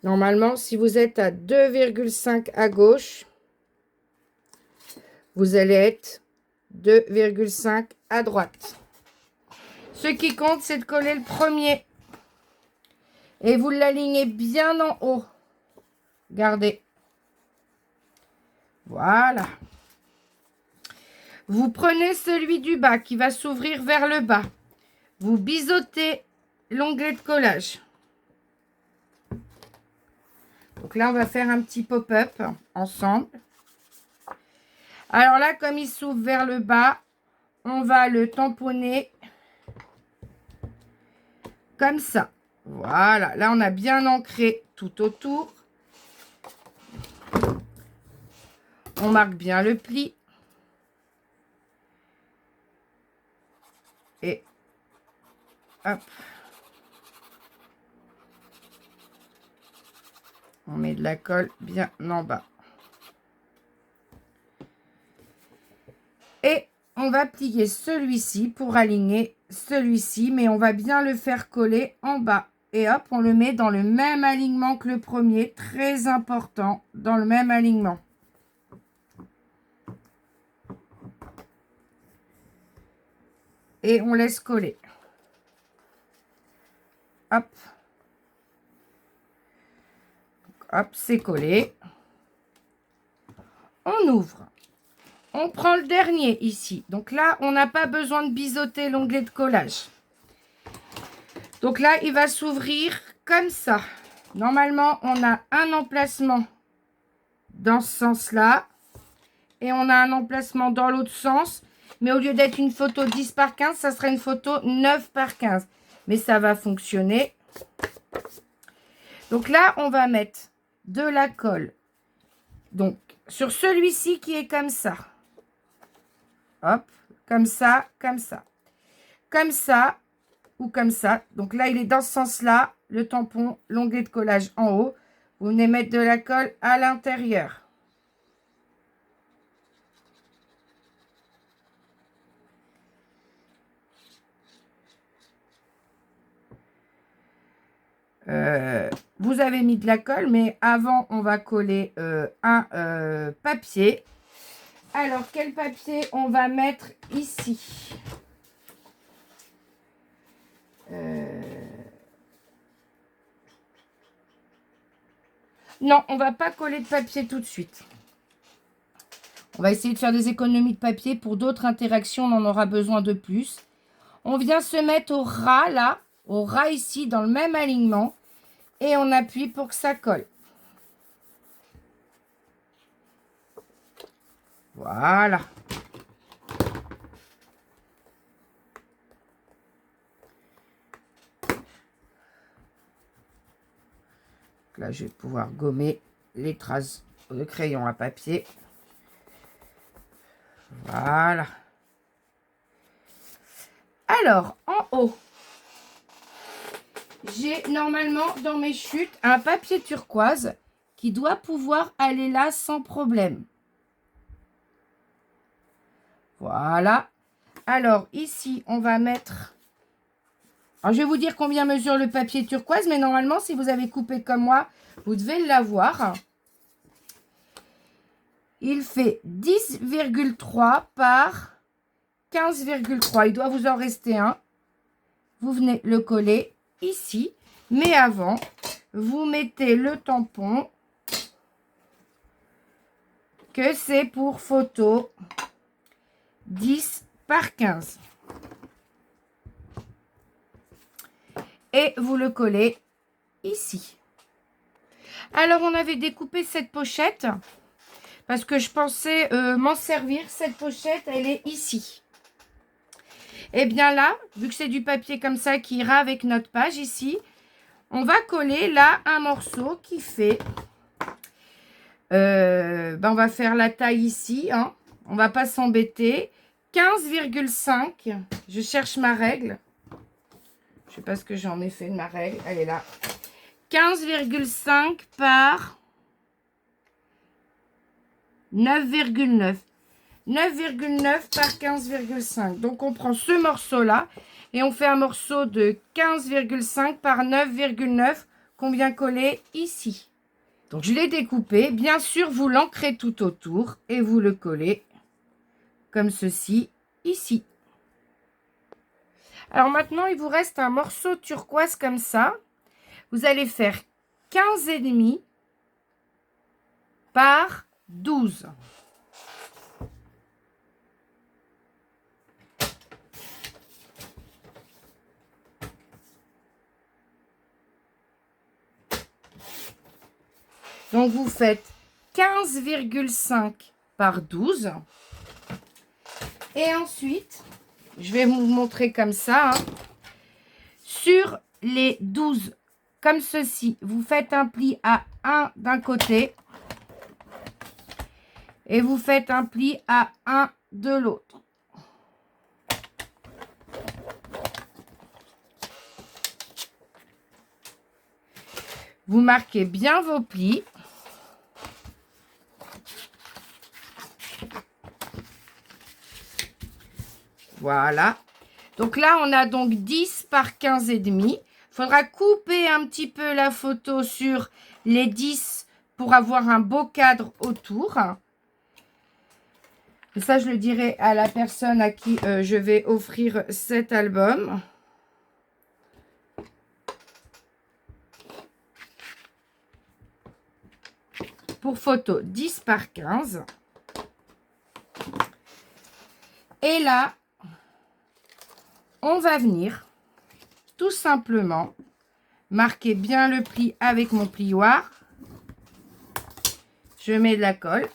Normalement, si vous êtes à 2,5 à gauche, vous allez être 2,5 à droite. Ce qui compte, c'est de coller le premier. Et vous l'alignez bien en haut. Regardez. Voilà. Vous prenez celui du bas qui va s'ouvrir vers le bas. Vous biseautez l'onglet de collage. Donc là, on va faire un petit pop-up ensemble. Alors là, comme il s'ouvre vers le bas, on va le tamponner comme ça. Voilà. Là, on a bien ancré tout autour. On marque bien le pli. Et hop. On met de la colle bien en bas. Et on va plier celui-ci pour aligner celui-ci, mais on va bien le faire coller en bas. Et hop, on le met dans le même alignement que le premier. Très important, dans le même alignement. Et on laisse coller. Hop. Hop, c'est collé. On ouvre. On prend le dernier ici. Donc là, on n'a pas besoin de biseauter l'onglet de collage. Donc là, il va s'ouvrir comme ça. Normalement, on a un emplacement dans ce sens-là. Et on a un emplacement dans l'autre sens. Mais au lieu d'être une photo 10 par 15, ça sera une photo 9 par 15. Mais ça va fonctionner. Donc là, on va mettre de la colle. Donc, sur celui-ci qui est comme ça. Hop, comme ça, comme ça. Comme ça ou comme ça. Donc là, il est dans ce sens-là. Le tampon, l'onglet de collage en haut. Vous venez mettre de la colle à l'intérieur. Vous avez mis de la colle, mais avant, on va coller un papier. Alors, quel papier on va mettre ici? Non, on va pas coller de papier tout de suite. On va essayer de faire des économies de papier. Pour d'autres interactions, on en aura besoin de plus. On vient se mettre au ras, là, au ras ici, dans le même alignement. Et on appuie pour que ça colle. Voilà. Là, je vais pouvoir gommer les traces de crayon à papier. Voilà. Alors, en haut, j'ai normalement dans mes chutes un papier turquoise qui doit pouvoir aller là sans problème. Voilà. Alors, ici, on va mettre... Alors, je vais vous dire combien mesure le papier turquoise, mais normalement, si vous avez coupé comme moi, vous devez l'avoir. Il fait 10,3 par 15,3. Il doit vous en rester un. Vous venez le coller ici. Mais avant, vous mettez le tampon que c'est pour photo 10 par 15. Et vous le collez ici. Alors, on avait découpé cette pochette parce que je pensais m'en servir. Cette pochette, elle est ici. Et bien là, vu que c'est du papier comme ça qui ira avec notre page ici, on va coller là un morceau qui fait... on va faire la taille ici. Hein. On va pas s'embêter. 15,5. Je cherche ma règle. Je sais pas ce que j'en ai fait de ma règle. Elle est là. 15,5 par 9,9. 9,9 par 15,5. Donc, on prend ce morceau-là et on fait un morceau de 15,5 par 9,9 qu'on vient coller ici. Donc, je l'ai découpé. Bien sûr, vous l'ancrez tout autour et vous le collez comme ceci, ici. Alors, maintenant, il vous reste un morceau turquoise comme ça. Vous allez faire 15,5 par 12. Donc, vous faites 15,5 par 12. Et ensuite, je vais vous montrer comme ça. Hein. Sur les 12, comme ceci, vous faites un pli à 1 d'un côté. Et vous faites un pli à 1 de l'autre. Vous marquez bien vos plis. Voilà. Donc là, on a donc 10 par 15,5. Il faudra couper un petit peu la photo sur les 10 pour avoir un beau cadre autour. Et ça, je le dirai à la personne à qui je vais offrir cet album. Pour photo 10 par 15. Et là, on va venir tout simplement marquer bien le pli avec mon plioir. Je mets de la colle.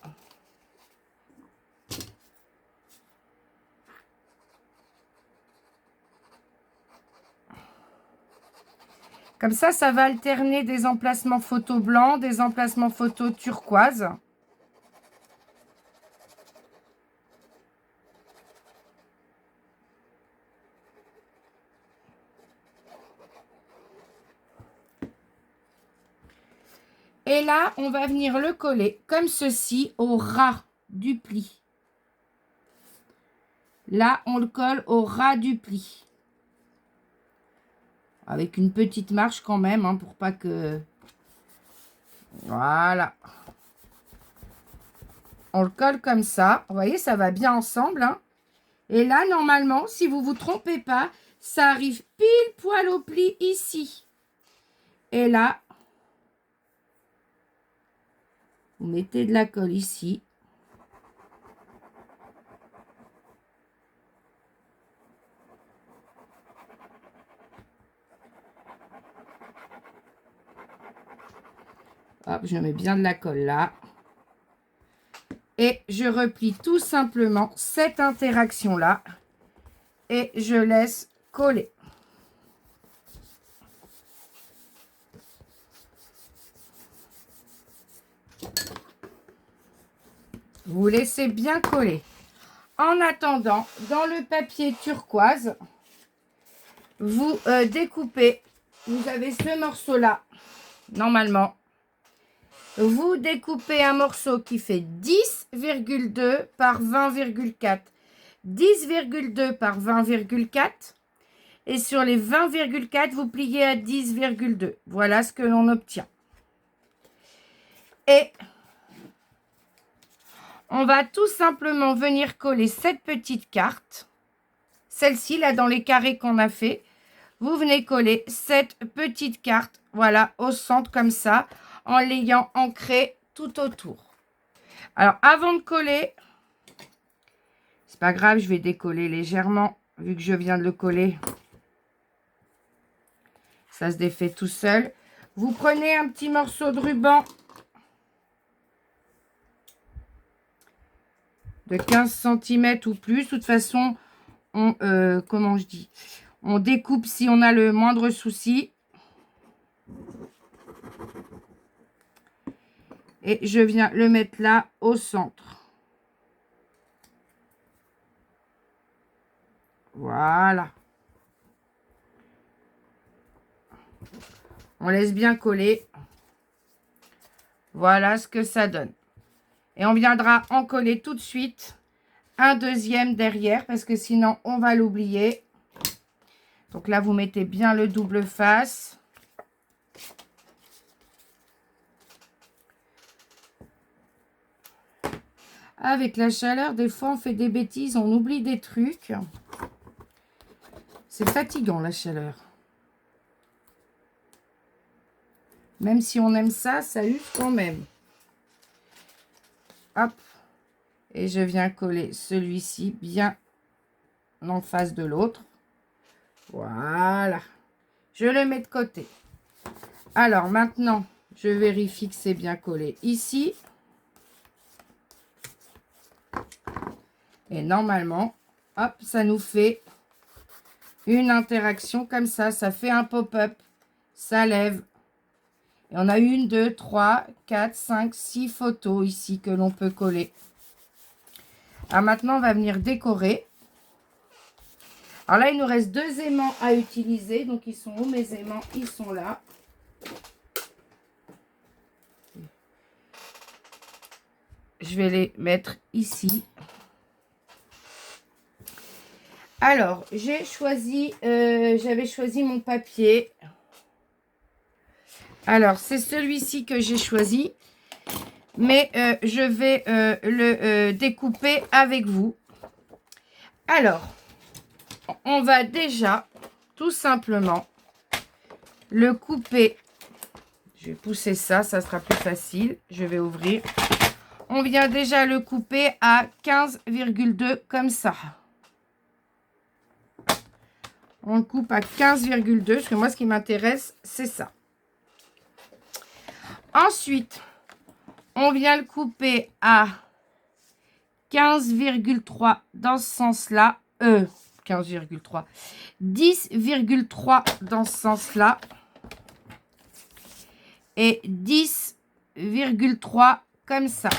Comme ça va alterner des emplacements photo blancs, des emplacements photo turquoise. Et là, on va venir le coller comme ceci au ras du pli. Là, on le colle au ras du pli. Avec une petite marche quand même, hein, pour pas que... Voilà. On le colle comme ça. Vous voyez, ça va bien ensemble. Hein. Et là, normalement, si vous ne vous trompez pas, ça arrive pile poil au pli ici. Et là, vous mettez de la colle ici. Hop, je mets bien de la colle là. Et je replie tout simplement cette interaction-là. Et je laisse coller. Vous laissez bien coller. En attendant, dans le papier turquoise, vous découpez. Vous avez ce morceau-là, normalement. Vous découpez un morceau qui fait 10,2 par 20,4. 10,2 par 20,4. Et sur les 20,4, vous pliez à 10,2. Voilà ce que l'on obtient. Et on va tout simplement venir coller cette petite carte. Celle-ci, là, dans les carrés qu'on a fait. Vous venez coller cette petite carte, voilà, au centre comme ça, en l'ayant ancrée tout autour. Alors, avant de coller, c'est pas grave, je vais décoller légèrement, vu que je viens de le coller. Ça se défait tout seul. Vous prenez un petit morceau de ruban de 15 cm ou plus. De toute façon, comment je dis, on découpe si on a le moindre souci. Et je viens le mettre là au centre. Voilà. On laisse bien coller. Voilà ce que ça donne. Et on viendra en coller tout de suite un deuxième derrière parce que sinon on va l'oublier. Donc là, vous mettez bien le double face. Avec la chaleur, des fois, on fait des bêtises, on oublie des trucs. C'est fatigant, la chaleur. Même si on aime ça, ça use quand même. Hop. Et je viens coller celui-ci bien en face de l'autre. Voilà. Je le mets de côté. Alors, maintenant, je vérifie que c'est bien collé ici. Et normalement, hop, ça nous fait une interaction comme ça. Ça fait un pop-up. Ça lève. Et on a 1, 2, 3, 4, 5, 6 photos ici que l'on peut coller. Alors maintenant, on va venir décorer. Alors là, il nous reste 2 aimants à utiliser. Donc, ils sont où mes aimants? Ils sont là. Je vais les mettre ici. Alors, j'ai choisi, j'avais choisi mon papier. Alors, c'est celui-ci que j'ai choisi. Mais je vais le découper avec vous. Alors, on va déjà, tout simplement, le couper. Je vais pousser ça, ça sera plus facile. Je vais ouvrir. On vient déjà le couper à 15,2 comme ça. On le coupe à 15,2 parce que moi, ce qui m'intéresse, c'est ça. Ensuite, on vient le couper à 15,3 dans ce sens-là. 15,3. 10,3 dans ce sens-là. et 10,3 comme ça.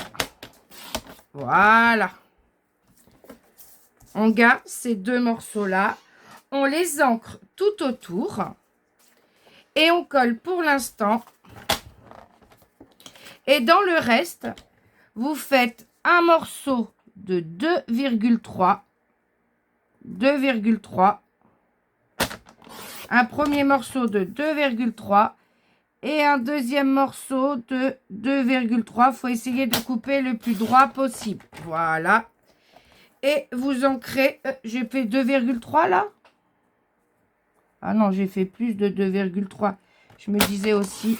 Voilà. On garde ces deux morceaux-là. On les ancre tout autour. Et on colle pour l'instant. Et dans le reste, vous faites un morceau de 2,3. 2,3. Un premier morceau de 2,3. Et un deuxième morceau de 2,3. Il faut essayer de couper le plus droit possible. Voilà. Et vous ancrez. J'ai fait 2,3 là. Ah non, j'ai fait plus de 2,3. Je me disais aussi.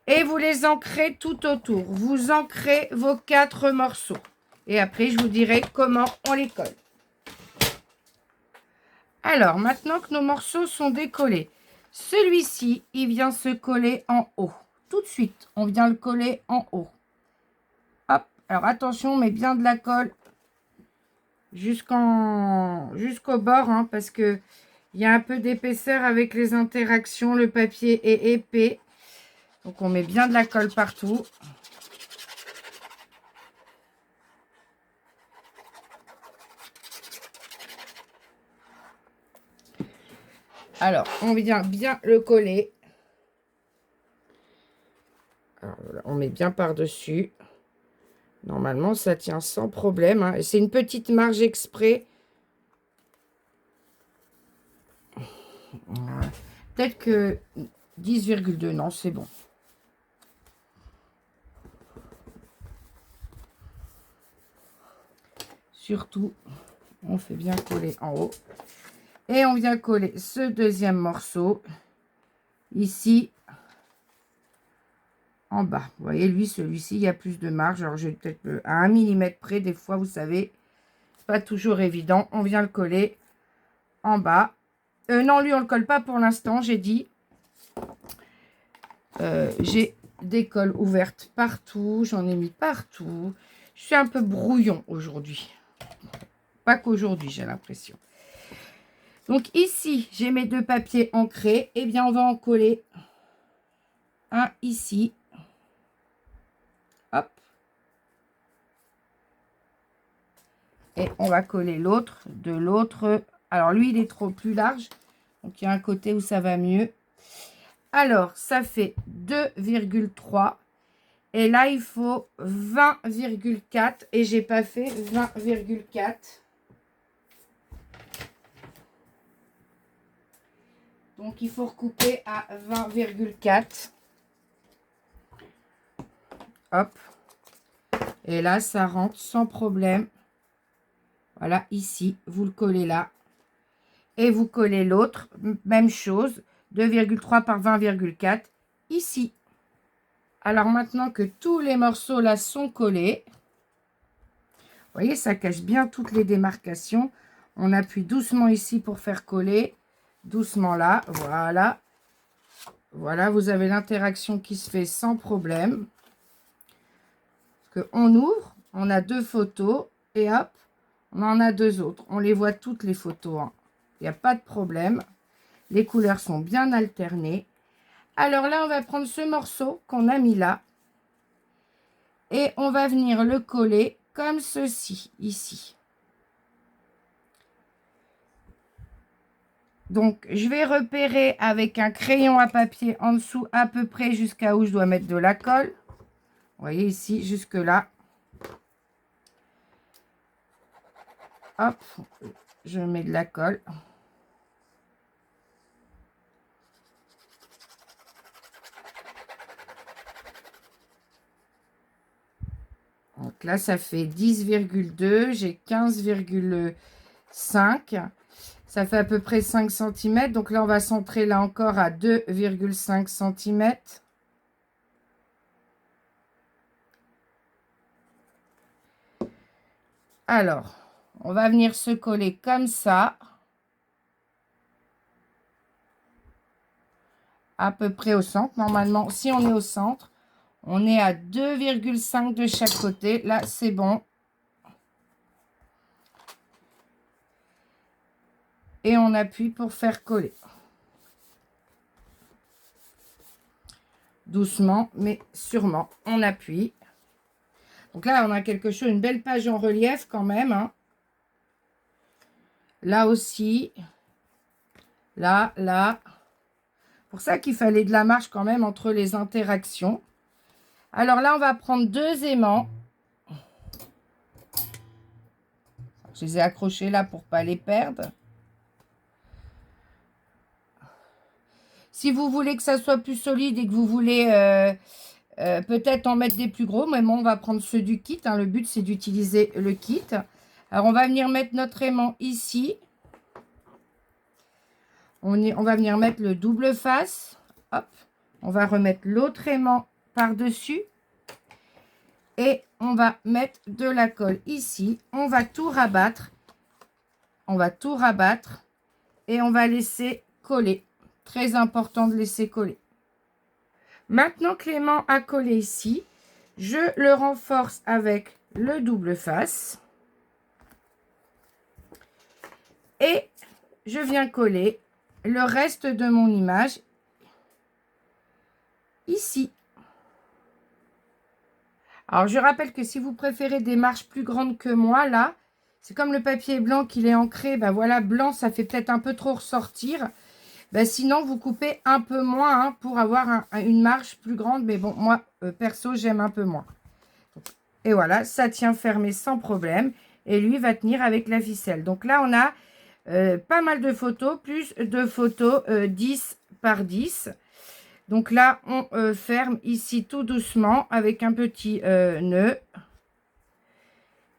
Et vous les ancrez tout autour. Vous ancrez vos 4 morceaux. Et après, je vous dirai comment on les colle. Alors, maintenant que nos morceaux sont décollés, celui-ci, il vient se coller en haut. Tout de suite, on vient le coller en haut. Hop. Alors, attention, on met bien de la colle jusqu'au bord, hein, parce que il y a un peu d'épaisseur avec les interactions. Le papier est épais. Donc, on met bien de la colle partout. Alors, on vient bien le coller. Alors, voilà, on met bien par-dessus. Normalement, ça tient sans problème, hein. C'est une petite marge exprès. Peut-être que 10,2, non, c'est bon. Surtout, on fait bien coller en haut. Et on vient coller ce deuxième morceau ici en bas. Vous voyez, lui, celui-ci, il y a plus de marge. Alors, j'ai peut-être à 1 mm près. Des fois, vous savez, c'est pas toujours évident. On vient le coller en bas. Non, lui, on le colle pas pour l'instant, j'ai dit. J'ai des colles ouvertes partout. J'en ai mis partout. Je suis un peu brouillon aujourd'hui. Pas qu'aujourd'hui, j'ai l'impression. Donc, ici, j'ai mes 2 papiers ancrés. Eh bien, on va en coller un ici. Hop. Et on va coller l'autre de l'autre. Alors, lui, il est trop plus large. Donc, il y a un côté où ça va mieux. Alors, ça fait 2,3. Et là, il faut 20,4. Et j'ai pas fait 20,4. Donc, il faut recouper à 20,4. Hop. Et là, ça rentre sans problème. Voilà, ici, vous le collez là. Et vous collez l'autre, même chose, 2,3 par 20,4, ici. Alors maintenant que tous les morceaux là sont collés, vous voyez, ça cache bien toutes les démarcations. On appuie doucement ici pour faire coller, doucement là, voilà. Voilà, vous avez l'interaction qui se fait sans problème. Parce qu'on ouvre, on a 2 photos, et hop, on en a 2 autres. On les voit toutes les photos, hein. Il n'y a pas de problème. Les couleurs sont bien alternées. Alors là, on va prendre ce morceau qu'on a mis là. Et on va venir le coller comme ceci, ici. Donc, je vais repérer avec un crayon à papier en dessous à peu près jusqu'à où je dois mettre de la colle. Vous voyez ici, jusque là. Hop, je mets de la colle. Donc là, ça fait 10,2. J'ai 15,5. Ça fait à peu près 5 cm. Donc là, on va centrer là encore à 2,5 cm. Alors, on va venir se coller comme ça. À peu près au centre. Normalement, si on est au centre, on est à 2,5 de chaque côté. Là, c'est bon. Et on appuie pour faire coller. doucement, mais sûrement. On appuie. Donc là, on a quelque chose, une belle page en relief quand même. Hein. Là aussi. Là, là. Pour ça qu'il fallait de la marge quand même entre les interactions. Alors là, on va prendre 2 aimants. Je les ai accrochés là pour ne pas les perdre. Si vous voulez que ça soit plus solide et que vous voulez peut-être en mettre des plus gros, mais bon, on va prendre ceux du kit. Hein. Le but, c'est d'utiliser le kit. Alors, on va venir mettre notre aimant ici. On va venir mettre le double face. Hop. On va remettre l'autre aimant par-dessus. Et on va mettre de la colle ici. On va tout rabattre. On va tout rabattre. Et on va laisser coller. Très important de laisser coller. Maintenant que l'aimant a collé ici, je le renforce avec le double face. Et je viens coller le reste de mon image ici. Alors, je rappelle que si vous préférez des marges plus grandes que moi, là, c'est comme le papier blanc qu'il est ancré. Ben voilà, blanc, ça fait peut-être un peu trop ressortir. Ben sinon, vous coupez un peu moins hein, pour avoir une marge plus grande. Mais bon, moi, perso, j'aime un peu moins. Et voilà, ça tient fermé sans problème. Et lui va tenir avec la ficelle. Donc là, on a pas mal de photos, plus de photos 10 par 10. Donc là, on ferme ici tout doucement avec un petit nœud.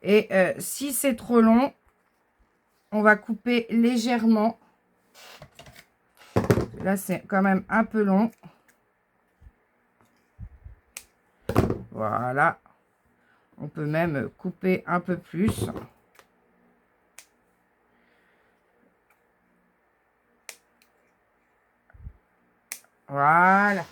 Et si c'est trop long, on va couper légèrement. Là, c'est quand même un peu long. Voilà. On peut même couper un peu plus. Voilà.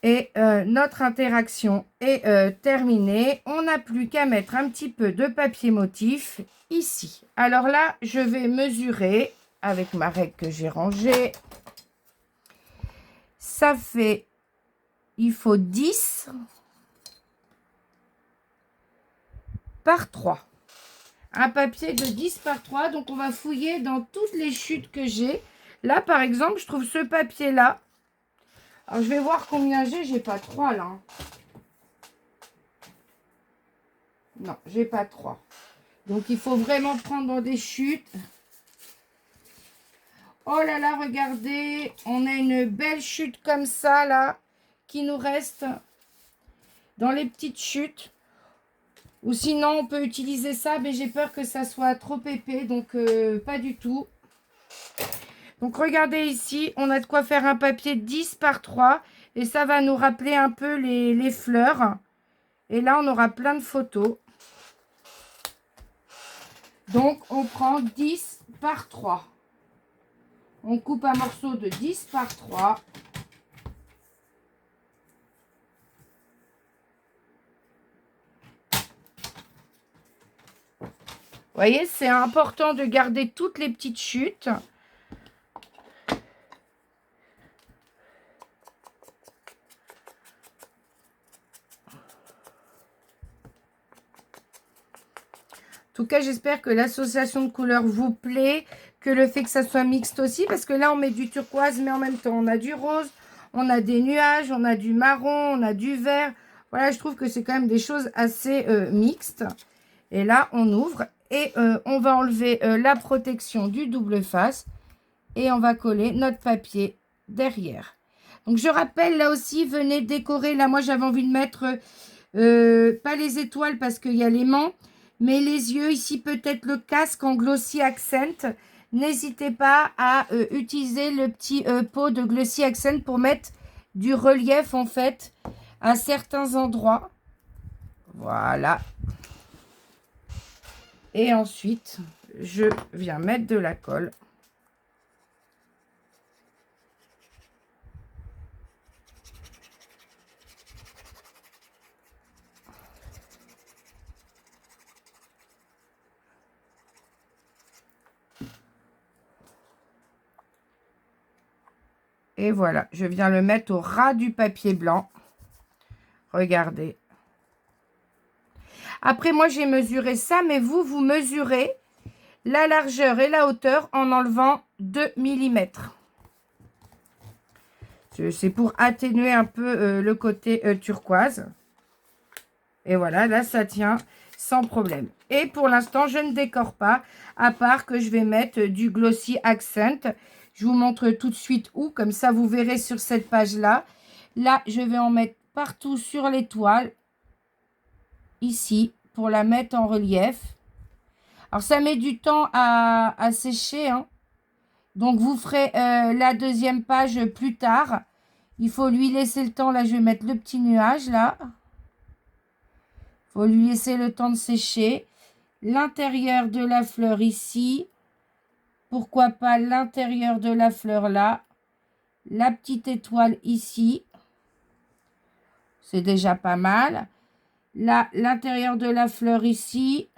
Et notre interaction est terminée. On n'a plus qu'à mettre un petit peu de papier motif ici. Alors là, je vais mesurer avec ma règle que j'ai rangée. Ça fait, il faut 10 par 3. Un papier de 10 par 3. Donc, on va fouiller dans toutes les chutes que j'ai. Là, par exemple, je trouve ce papier-là. Alors, je vais voir combien j'ai. J'ai pas 3 là. Non, j'ai pas 3. Donc, il faut vraiment prendre dans des chutes. Oh là là, regardez. On a une belle chute comme ça, là, qui nous reste dans les petites chutes. Ou sinon, on peut utiliser ça, mais j'ai peur que ça soit trop épais. Donc, pas du tout. Donc, regardez ici, on a de quoi faire un papier 10 par 3. Et ça va nous rappeler un peu les fleurs. Et là, on aura plein de photos. Donc, on prend 10 par 3. On coupe un morceau de 10 par 3. Vous voyez, c'est important de garder toutes les petites chutes. En tout cas, j'espère que l'association de couleurs vous plaît, que le fait que ça soit mixte aussi, parce que là, on met du turquoise, mais en même temps, on a du rose, on a des nuages, on a du marron, on a du vert. Voilà, je trouve que c'est quand même des choses assez mixtes. Et là, on ouvre et on va enlever la protection du double face et on va coller notre papier derrière. Donc, je rappelle, là aussi, venez décorer. Là, moi, j'avais envie de mettre pas les étoiles parce qu'il y a l'aimant, mais les yeux, ici peut-être le casque en Glossy Accent. N'hésitez pas à utiliser le petit pot de Glossy Accent pour mettre du relief en fait à certains endroits. Voilà. Et ensuite, je viens mettre de la colle. Et voilà, je viens le mettre au ras du papier blanc. Regardez. Après, moi, j'ai mesuré ça, mais vous, vous mesurez la largeur et la hauteur en enlevant 2 millimètres. C'est pour atténuer un peu le côté turquoise. Et voilà, là, ça tient sans problème. Et pour l'instant, je ne décore pas, à part que je vais mettre du Glossy Accent. Je vous montre tout de suite où, comme ça, vous verrez sur cette page-là. Là, je vais en mettre partout sur les toiles, ici, pour la mettre en relief. Alors, ça met du temps à sécher, hein. Donc, vous ferez la deuxième page plus tard. Il faut lui laisser le temps. Là, je vais mettre le petit nuage, là. Il faut lui laisser le temps de sécher. L'intérieur de la fleur ici. Pourquoi pas l'intérieur de la fleur là. La petite étoile ici. C'est déjà pas mal. Là, l'intérieur de la fleur ici.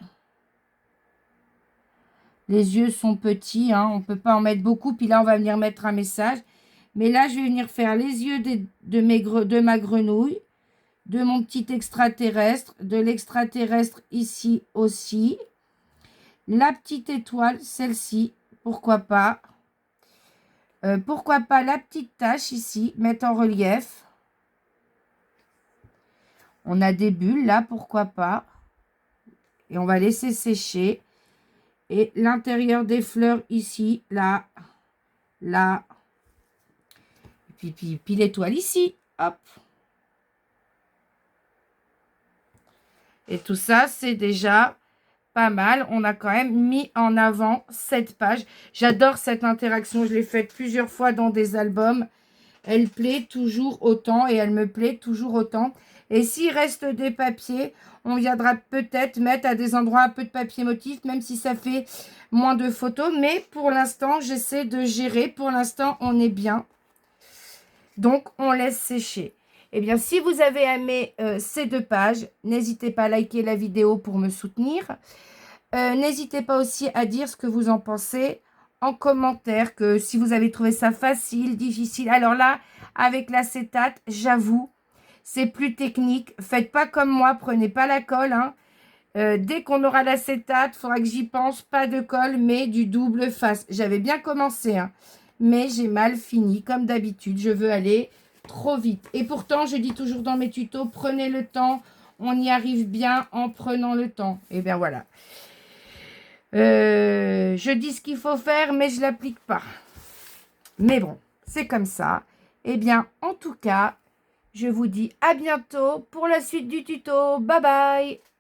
Les yeux sont petits, hein. On ne peut pas en mettre beaucoup. Puis là, on va venir mettre un message. Mais là, je vais venir faire les yeux de ma grenouille. De mon petit extraterrestre. De l'extraterrestre ici aussi. La petite étoile, celle-ci. Pourquoi pas. Pourquoi pas la petite tache ici. Mettre en relief. On a des bulles là, pourquoi pas. Et on va laisser sécher. Et l'intérieur des fleurs ici, là, là. Et puis l'étoile ici, hop. Et tout ça, c'est déjà pas mal. On a quand même mis en avant cette page. J'adore cette interaction. Je l'ai faite plusieurs fois dans des albums. Elle plaît toujours autant et elle me plaît toujours autant. Et s'il reste des papiers, on viendra peut-être mettre à des endroits un peu de papier motif, même si ça fait moins de photos. Mais pour l'instant, j'essaie de gérer. Pour l'instant, on est bien. Donc, on laisse sécher. Eh bien, si vous avez aimé ces deux pages, n'hésitez pas à liker la vidéo pour me soutenir. N'hésitez pas aussi à dire ce que vous en pensez en commentaire, que si vous avez trouvé ça facile, difficile. Alors là, avec l'acétate, j'avoue, c'est plus technique. Faites pas comme moi, prenez pas la colle, hein. Dès qu'on aura l'acétate, il faudra que j'y pense. Pas de colle, mais du double face. J'avais bien commencé, hein, mais j'ai mal fini. Comme d'habitude, je veux aller trop vite. Et pourtant, je dis toujours dans mes tutos, prenez le temps. On y arrive bien en prenant le temps. Et bien voilà. Je dis ce qu'il faut faire, mais je ne l'applique pas. Mais bon, c'est comme ça. Eh bien, en tout cas, je vous dis à bientôt pour la suite du tuto. Bye bye!